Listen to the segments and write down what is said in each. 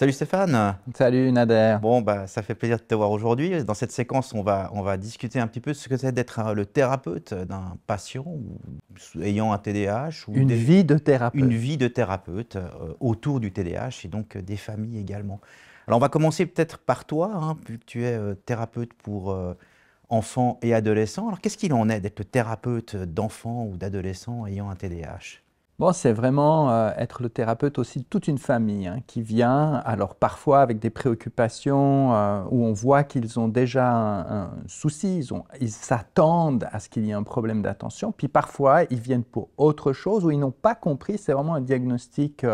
Salut Stéphane. Salut Nader. Bon, ça fait plaisir de te voir aujourd'hui. Dans cette séquence, on va discuter un petit peu de ce que c'est d'être le thérapeute d'un patient ayant un TDAH ou Une vie de une thérapeute. vie de thérapeute autour du TDAH et donc des familles également. Alors, on va commencer peut-être par toi, hein, vu que tu es thérapeute pour enfants et adolescents. Alors, qu'est-ce qu'il en est d'être le thérapeute d'enfants ou d'adolescents ayant un TDAH? Bon, c'est vraiment être le thérapeute aussi de toute une famille hein, qui vient, alors parfois avec des préoccupations où on voit qu'ils ont déjà un souci, ils s'attendent à ce qu'il y ait un problème d'attention, puis parfois ils viennent pour autre chose où ils n'ont pas compris, c'est vraiment un diagnostic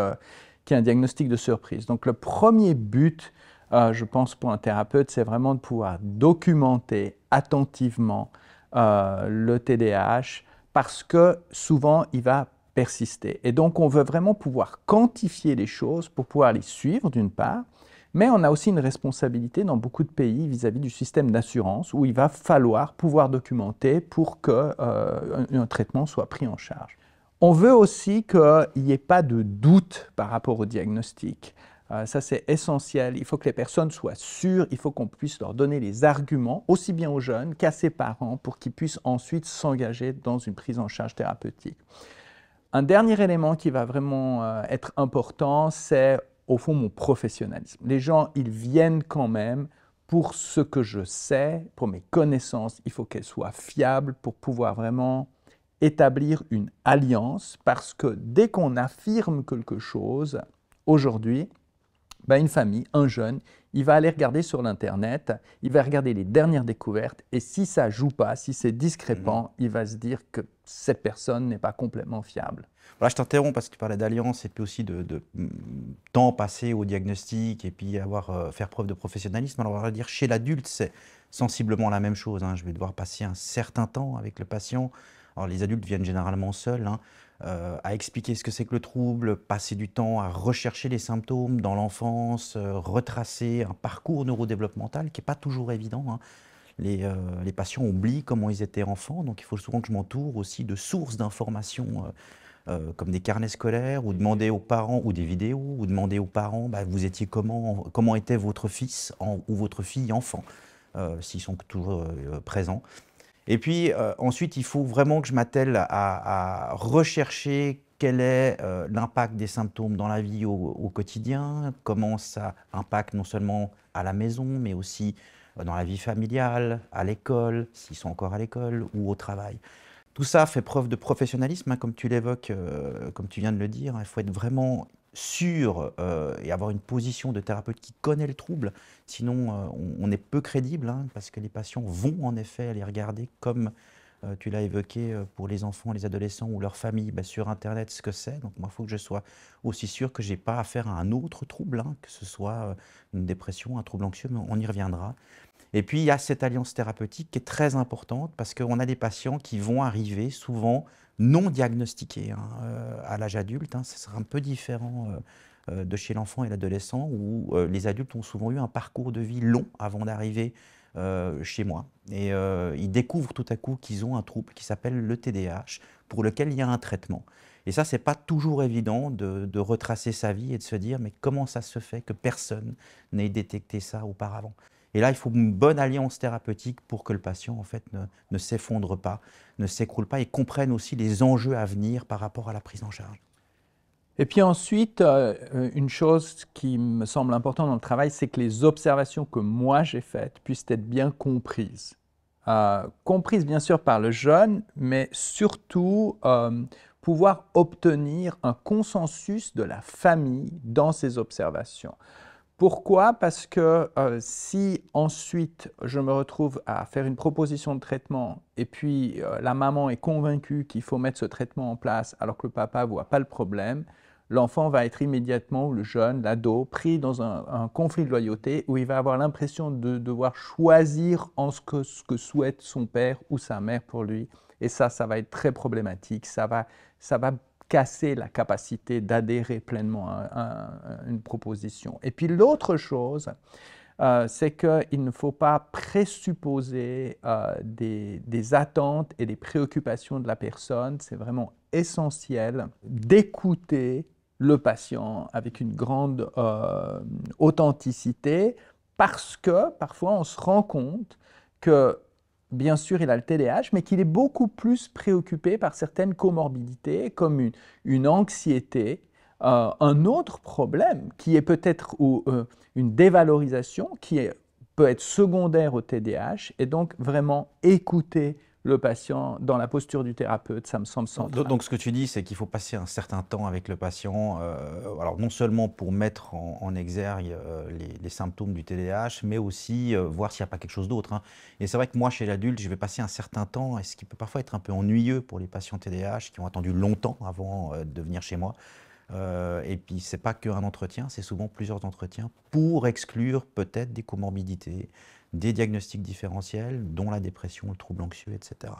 qui est un diagnostic de surprise. Donc le premier but, je pense pour un thérapeute, c'est vraiment de pouvoir documenter attentivement le TDAH parce que souvent il va persister. Et donc, on veut vraiment pouvoir quantifier les choses pour pouvoir les suivre, d'une part, mais on a aussi une responsabilité dans beaucoup de pays vis-à-vis du système d'assurance où il va falloir pouvoir documenter pour qu'un traitement soit pris en charge. On veut aussi qu'il n'y ait pas de doute par rapport au diagnostic. Ça, c'est essentiel. Il faut que les personnes soient sûres. Il faut qu'on puisse leur donner les arguments, aussi bien aux jeunes qu'à ses parents, pour qu'ils puissent ensuite s'engager dans une prise en charge thérapeutique. Un dernier élément qui va vraiment être important, c'est au fond mon professionnalisme. Les gens, ils viennent quand même pour ce que je sais, pour mes connaissances. Il faut qu'elles soient fiables pour pouvoir vraiment établir une alliance parce que dès qu'on affirme quelque chose, aujourd'hui, une famille, un jeune, il va aller regarder sur l'Internet, il va regarder les dernières découvertes et si ça ne joue pas, si c'est discrépant, il va se dire que cette personne n'est pas complètement fiable. Voilà, je t'interromps parce que tu parlais d'alliance et puis aussi temps passé au diagnostic et puis faire preuve de professionnalisme. Alors on va dire chez l'adulte, c'est sensiblement la même chose, hein. Je vais devoir passer un certain temps avec le patient. Alors les adultes viennent généralement seuls, hein, à expliquer ce que c'est que le trouble, passer du temps à rechercher les symptômes dans l'enfance, retracer un parcours neurodéveloppemental qui n'est pas toujours évident, hein. Les patients oublient comment ils étaient enfants, donc il faut souvent que je m'entoure aussi de sources d'informations comme des carnets scolaires, ou demander aux parents, ou des vidéos, ou demander aux parents, vous étiez comment était votre fils ou votre fille enfant, s'ils sont toujours présents. Et puis ensuite, il faut vraiment que je m'attelle à rechercher quel est l'impact des symptômes dans la vie au quotidien, comment ça impacte non seulement à la maison, mais aussi dans la vie familiale, à l'école, s'ils sont encore à l'école, ou au travail. Tout ça fait preuve de professionnalisme, hein, comme tu l'évoques, comme tu viens de le dire. Il faut être vraiment sûr et avoir une position de thérapeute qui connaît le trouble. Sinon, on est peu crédible, hein, parce que les patients vont en effet aller regarder, comme tu l'as évoqué pour les enfants, les adolescents ou leurs familles, sur Internet ce que c'est. Donc moi, il faut que je sois aussi sûr que je n'ai pas affaire à un autre trouble, hein, que ce soit une dépression, un trouble anxieux, mais on y reviendra. Et puis, il y a cette alliance thérapeutique qui est très importante parce qu'on a des patients qui vont arriver souvent non diagnostiqués, hein, à l'âge adulte, hein. Ça sera un peu différent de chez l'enfant et l'adolescent où les adultes ont souvent eu un parcours de vie long avant d'arriver chez moi. Et ils découvrent tout à coup qu'ils ont un trouble qui s'appelle le TDAH pour lequel il y a un traitement. Et ça, c'est pas toujours évident de retracer sa vie et de se dire mais comment ça se fait que personne n'ait détecté ça auparavant? Et là, il faut une bonne alliance thérapeutique pour que le patient en fait, ne s'effondre pas, ne s'écroule pas et comprenne aussi les enjeux à venir par rapport à la prise en charge. Et puis ensuite, une chose qui me semble importante dans le travail, c'est que les observations que moi j'ai faites puissent être bien comprises. Comprises bien sûr par le jeune, mais surtout pouvoir obtenir un consensus de la famille dans ces observations. Pourquoi? Parce que si ensuite je me retrouve à faire une proposition de traitement et puis la maman est convaincue qu'il faut mettre ce traitement en place alors que le papa ne voit pas le problème, l'enfant va être immédiatement, ou le jeune, l'ado, pris dans un conflit de loyauté où il va avoir l'impression de devoir choisir en ce que souhaite son père ou sa mère pour lui. Et ça va être très problématique. Ça va casser la capacité d'adhérer pleinement à une proposition. Et puis l'autre chose, c'est qu'il ne faut pas présupposer des attentes et des préoccupations de la personne. C'est vraiment essentiel d'écouter le patient avec une grande authenticité, parce que parfois on se rend compte que, bien sûr, il a le TDAH, mais qu'il est beaucoup plus préoccupé par certaines comorbidités, comme une anxiété, un autre problème qui est peut-être une dévalorisation peut être secondaire au TDAH, et donc vraiment écouter le patient dans la posture du thérapeute, ça me semble central. Donc, ce que tu dis, c'est qu'il faut passer un certain temps avec le patient, alors non seulement pour mettre en exergue les symptômes du TDAH, mais aussi voir s'il n'y a pas quelque chose d'autre, hein. Et c'est vrai que moi, chez l'adulte, je vais passer un certain temps, et ce qui peut parfois être un peu ennuyeux pour les patients TDAH qui ont attendu longtemps avant de venir chez moi. Et puis, c'est pas qu'un entretien, c'est souvent plusieurs entretiens pour exclure peut-être des comorbidités, des diagnostics différentiels, dont la dépression, le trouble anxieux, etc.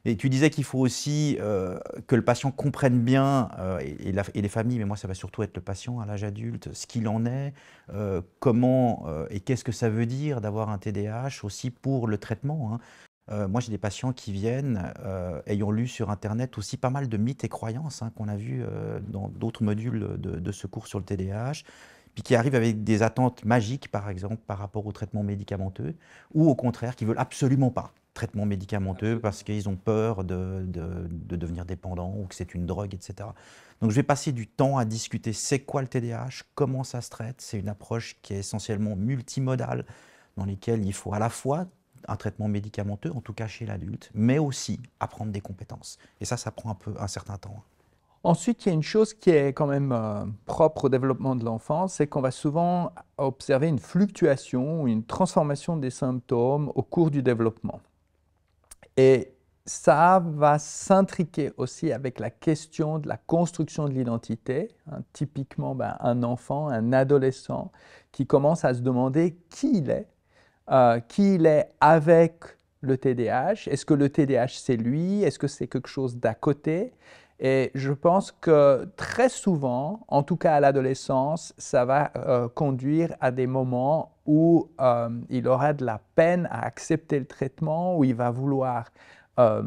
Et tu disais qu'il faut aussi que le patient comprenne bien, et les familles, mais moi ça va surtout être le patient à l'âge adulte, ce qu'il en est, comment et qu'est-ce que ça veut dire d'avoir un TDAH aussi pour le traitement, hein. Moi j'ai des patients qui viennent ayant lu sur Internet aussi pas mal de mythes et croyances, hein, qu'on a vus dans d'autres modules de ce cours sur le TDAH, puis qui arrivent avec des attentes magiques, par exemple, par rapport au traitement médicamenteux, ou au contraire, qui veulent absolument pas traitement médicamenteux parce qu'ils ont peur de devenir dépendants ou que c'est une drogue, etc. Donc je vais passer du temps à discuter c'est quoi le TDAH, comment ça se traite. C'est une approche qui est essentiellement multimodale, dans laquelle il faut à la fois un traitement médicamenteux, en tout cas chez l'adulte, mais aussi apprendre des compétences. Et ça prend un certain temps. Ensuite, il y a une chose qui est quand même propre au développement de l'enfant, c'est qu'on va souvent observer une fluctuation ou une transformation des symptômes au cours du développement. Et ça va s'intriquer aussi avec la question de la construction de l'identité, hein. Typiquement, un enfant, un adolescent qui commence à se demander qui il est avec le TDAH. Est-ce que le TDAH c'est lui? Est-ce que c'est quelque chose d'à côté? Et je pense que très souvent, en tout cas à l'adolescence, ça va conduire à des moments où il aura de la peine à accepter le traitement, où il va vouloir euh,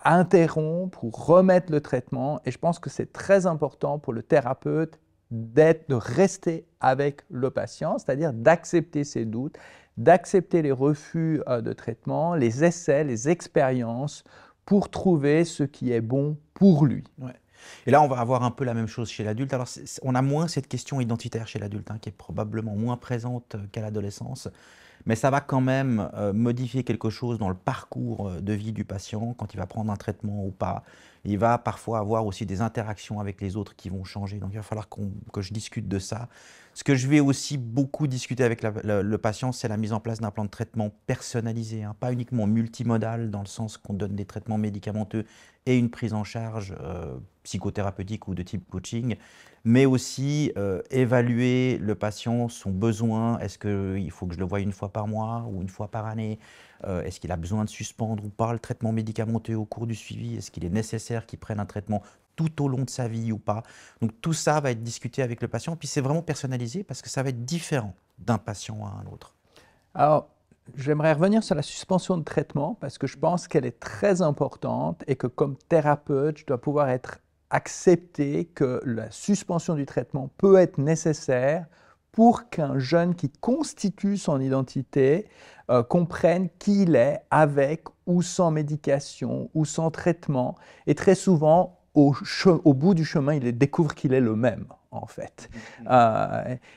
interrompre ou remettre le traitement. Et je pense que c'est très important pour le thérapeute de rester avec le patient, c'est-à-dire d'accepter ses doutes, d'accepter les refus de traitement, les essais, les expériences, pour trouver ce qui est bon pour lui. Ouais. Et là, on va avoir un peu la même chose chez l'adulte. Alors, on a moins cette question identitaire chez l'adulte, hein, qui est probablement moins présente qu'à l'adolescence. Mais ça va quand même modifier quelque chose dans le parcours de vie du patient, quand il va prendre un traitement ou pas. Il va parfois avoir aussi des interactions avec les autres qui vont changer. Donc il va falloir que je discute de ça. Ce que je vais aussi beaucoup discuter avec le patient, c'est la mise en place d'un plan de traitement personnalisé, hein, pas uniquement multimodal, dans le sens qu'on donne des traitements médicamenteux et une prise en charge psychothérapeutique ou de type coaching, mais aussi évaluer le patient, son besoin. Est-ce qu'il faut que je le voie une fois par mois ou une fois par année? Est-ce qu'il a besoin de suspendre ou pas le traitement médicamenteux au cours du suivi? Est-ce qu'il est nécessaire qu'il prenne un traitement tout au long de sa vie ou pas? Donc tout ça va être discuté avec le patient, puis c'est vraiment personnalisé parce que ça va être différent d'un patient à un autre. Alors, j'aimerais revenir sur la suspension de traitement parce que je pense qu'elle est très importante et que comme thérapeute, je dois pouvoir être accepté que la suspension du traitement peut être nécessaire pour qu'un jeune qui constitue son identité comprenne qui il est avec ou sans médication ou sans traitement. Et très souvent, au bout du chemin, il découvre qu'il est le même, en fait.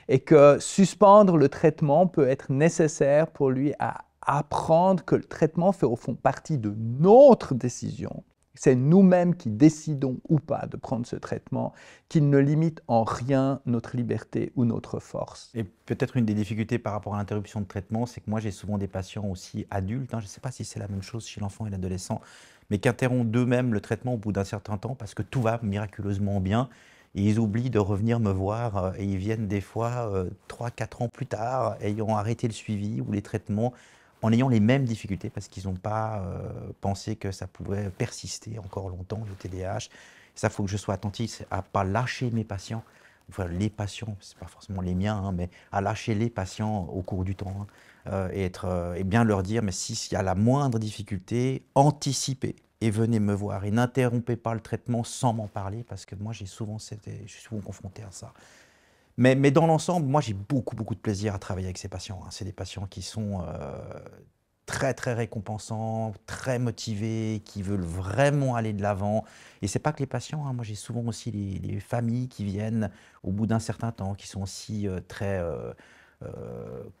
Et que suspendre le traitement peut être nécessaire pour lui à apprendre que le traitement fait au fond partie de notre décision. C'est nous-mêmes qui décidons ou pas de prendre ce traitement, qu'il ne limite en rien notre liberté ou notre force. Et peut-être une des difficultés par rapport à l'interruption de traitement, c'est que moi j'ai souvent des patients aussi adultes, hein, je ne sais pas si c'est la même chose chez l'enfant et l'adolescent, mais qui interrompent d'eux-mêmes le traitement au bout d'un certain temps parce que tout va miraculeusement bien et ils oublient de revenir me voir et ils viennent des fois 3-4 ans plus tard ayant arrêté le suivi ou les traitements en ayant les mêmes difficultés parce qu'ils n'ont pas pensé que ça pouvait persister encore longtemps, le TDAH. Ça, il faut que je sois attentif à ne pas lâcher mes patients, enfin les patients, ce n'est pas forcément les miens, hein, mais à lâcher les patients au cours du temps, hein, et bien leur dire, mais s'il y a la moindre difficulté, anticiper et venez me voir. Et n'interrompez pas le traitement sans m'en parler, parce que moi, je suis souvent confronté à ça. Mais dans l'ensemble, moi, j'ai beaucoup de plaisir à travailler avec ces patients, hein. C'est des patients qui sont très récompensants, très motivés, qui veulent vraiment aller de l'avant. Et c'est pas que les patients, hein. Moi, j'ai souvent aussi les familles qui viennent au bout d'un certain temps, qui sont aussi très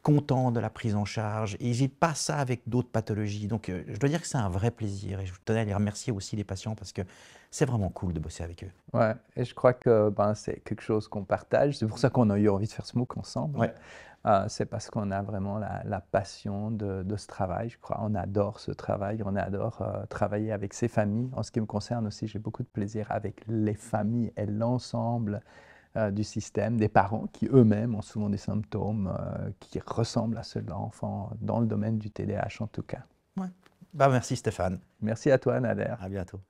contents de la prise en charge. Et j'ai pas ça avec d'autres pathologies. Donc, je dois dire que c'est un vrai plaisir. Et je tenais à les remercier aussi, les patients, parce que c'est vraiment cool de bosser avec eux. Ouais, et je crois que ben, c'est quelque chose qu'on partage. C'est pour ça qu'on a eu envie de faire ce MOOC ensemble. Ouais. C'est parce qu'on a vraiment la passion de ce travail, je crois. On adore ce travail, on adore travailler avec ces familles. En ce qui me concerne aussi, j'ai beaucoup de plaisir avec les familles et l'ensemble du système, des parents qui eux-mêmes ont souvent des symptômes qui ressemblent à ceux de l'enfant dans le domaine du TDAH en tout cas. Ouais. Bah, merci Stéphane. Merci à toi, Nader. À bientôt.